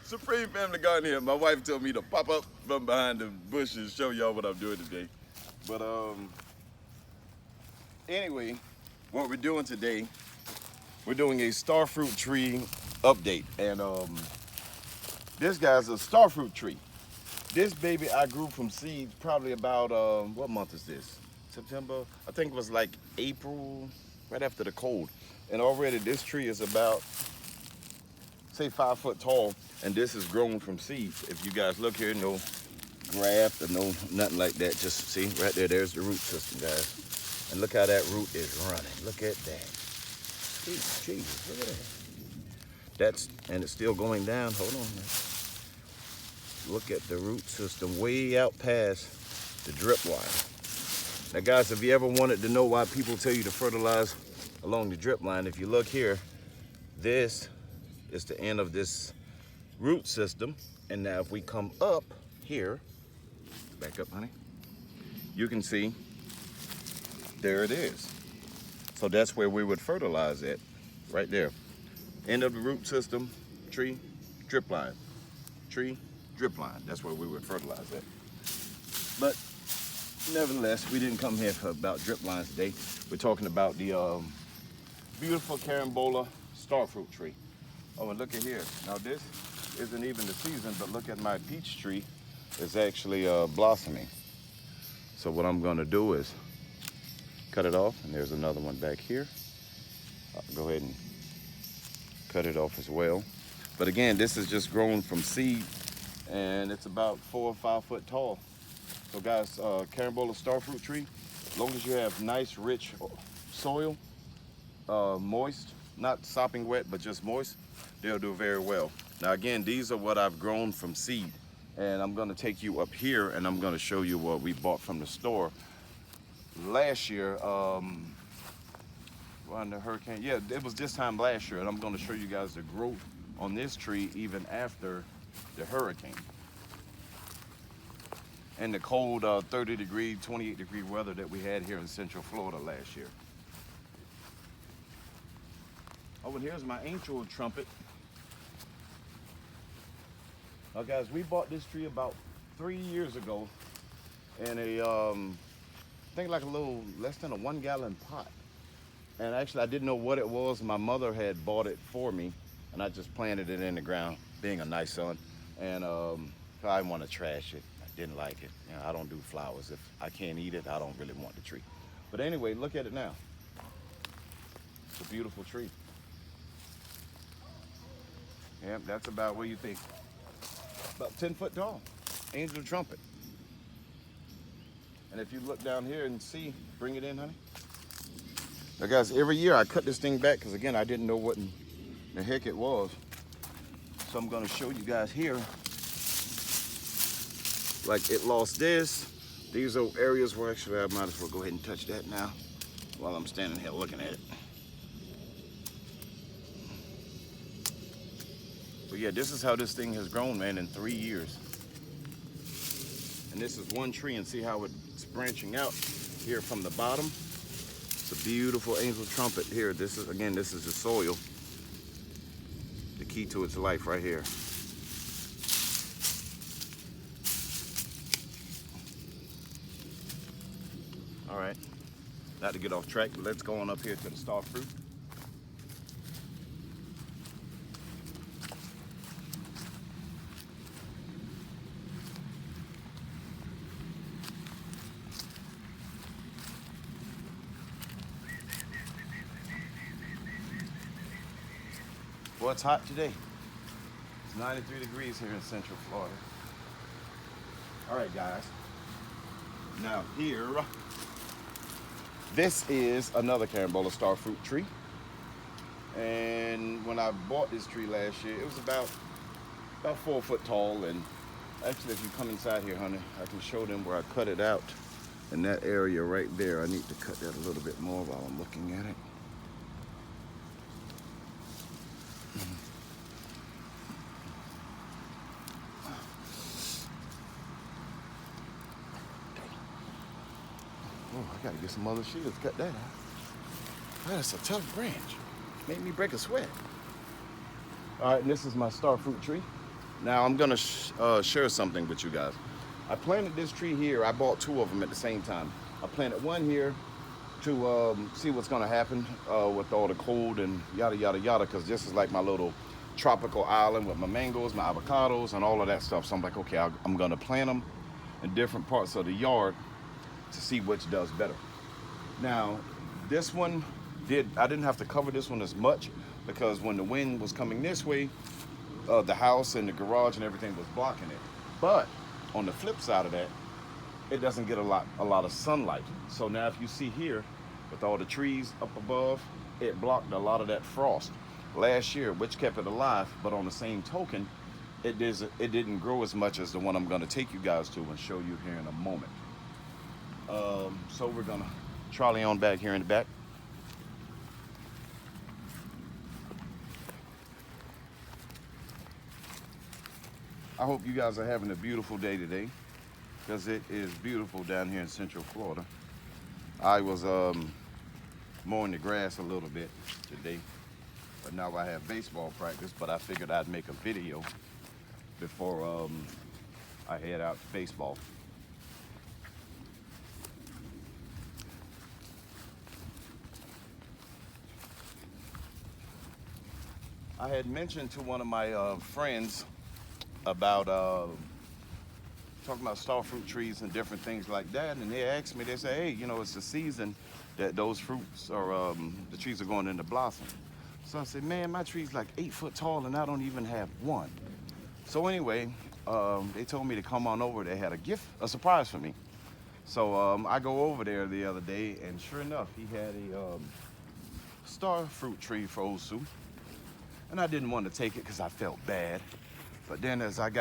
Supreme Family Garden here. My wife told me to pop up from behind the bushes and show y'all what I'm doing today. But anyway, what we're doing today, we're doing a starfruit tree update. And this guy's a starfruit tree. This baby I grew from seeds probably about, what month is this? September? I think it was like April, right after the cold. And already this tree is about, say 5 foot tall, and this is grown from seeds. If you guys look here, no graft or no nothing like that. Just see right there, there's the root system, guys. And look how that root is running. Look at that. Jesus, look at that. And it's still going down. Hold on. Look at the root system way out past the drip wire. Now guys, if you ever wanted to know why people tell you to fertilize along the drip line, if you look here, this is the end of this root system. And now if we come up here, back up, honey, you can see there it is. So that's where we would fertilize it, right there. End of the root system, tree, drip line, tree, drip line. That's where we would fertilize it. But nevertheless, we didn't come here for about drip lines today. We're talking about the beautiful carambola starfruit tree. Oh, and look at here. Now this isn't even the season, but look at my peach tree. It's actually blossoming. So what I'm gonna do is cut it off, and there's another one back here. I'll go ahead and cut it off as well. But again, this is just grown from seed, and it's about 4 or 5 foot tall. So guys, carambola starfruit tree, as long as you have nice, rich soil, moist, not sopping wet, but just moist, they'll do very well. Now again, these are what I've grown from seed. And I'm gonna take you up here and I'm gonna show you what we bought from the store last year, around the hurricane. Yeah, it was this time last year, and I'm gonna show you guys the growth on this tree even after the hurricane. And the cold 30 degree, 28 degree weather that we had here in Central Florida last year. Oh, and here's my angel trumpet. Now guys, we bought this tree about 3 years ago in a, I think like a little less than a 1 gallon pot. And actually I didn't know what it was. My mother had bought it for me, and I just planted it in the ground, being a nice son. And I didn't want to trash it. I didn't like it. You know, I don't do flowers. If I can't eat it, I don't really want the tree. But anyway, look at it now. It's a beautiful tree. Yeah, that's about what you think. About 10 foot tall, angel trumpet. And if you look down here and see, bring it in, honey. Now guys, every year I cut this thing back because again, I didn't know what in the heck it was. So I'm gonna show you guys here. Like it lost this. These are areas where actually I might as well go ahead and touch that now while I'm standing here looking at it. But yeah, this is how this thing has grown, man, in 3 years. And this is one tree, and see how it's branching out here from the bottom. It's a beautiful angel trumpet here. This is, again, this is the soil. The key to its life right here. All right, not to get off track, but let's go on up here to the starfruit. Well, it's hot today. It's 93 degrees here in Central Florida. All right, guys. Now here, this is another carambola starfruit tree. And when I bought this tree last year, it was about 4 foot tall. And actually, if you come inside here, honey, I can show them where I cut it out. In that area right there, I need to cut that a little bit more while I'm looking at it. Oh, I gotta get some other shears, cut that out. That's a tough branch. Made me break a sweat. All right, and this is my star fruit tree. Now I'm gonna share something with you guys. I planted this tree here. I bought two of them at the same time. I planted one here to see what's gonna happen with all the cold and yada yada yada, because this is like my little tropical island with my mangoes, my avocados, and all of that stuff. So I'm like, okay, I'm gonna plant them in different parts of the yard to see which does better. Now, this one I didn't have to cover this one as much because when the wind was coming this way, the house and the garage and everything was blocking it. But on the flip side of that, it doesn't get a lot of sunlight. So now if you see here, with all the trees up above, it blocked a lot of that frost last year, which kept it alive. But on the same token, it didn't grow as much as the one I'm going to take you guys to and show you here in a moment. So we're gonna trolley on back here in the back. I hope you guys are having a beautiful day today, because it is beautiful down here in Central Florida. I was mowing the grass a little bit today, but now I have baseball practice, but I figured I'd make a video before I head out to baseball. I had mentioned to one of my friends about talking about star fruit trees and different things like that, and they asked me, they say, hey, you know, it's the season that those fruits are, the trees are going into blossom. So I said, man, my tree's like 8 foot tall and I don't even have one. So anyway, they told me to come on over. They had a surprise for me. So I go over there the other day, and sure enough, he had a star fruit tree for Osu. And I didn't want to take it because I felt bad. But then as I got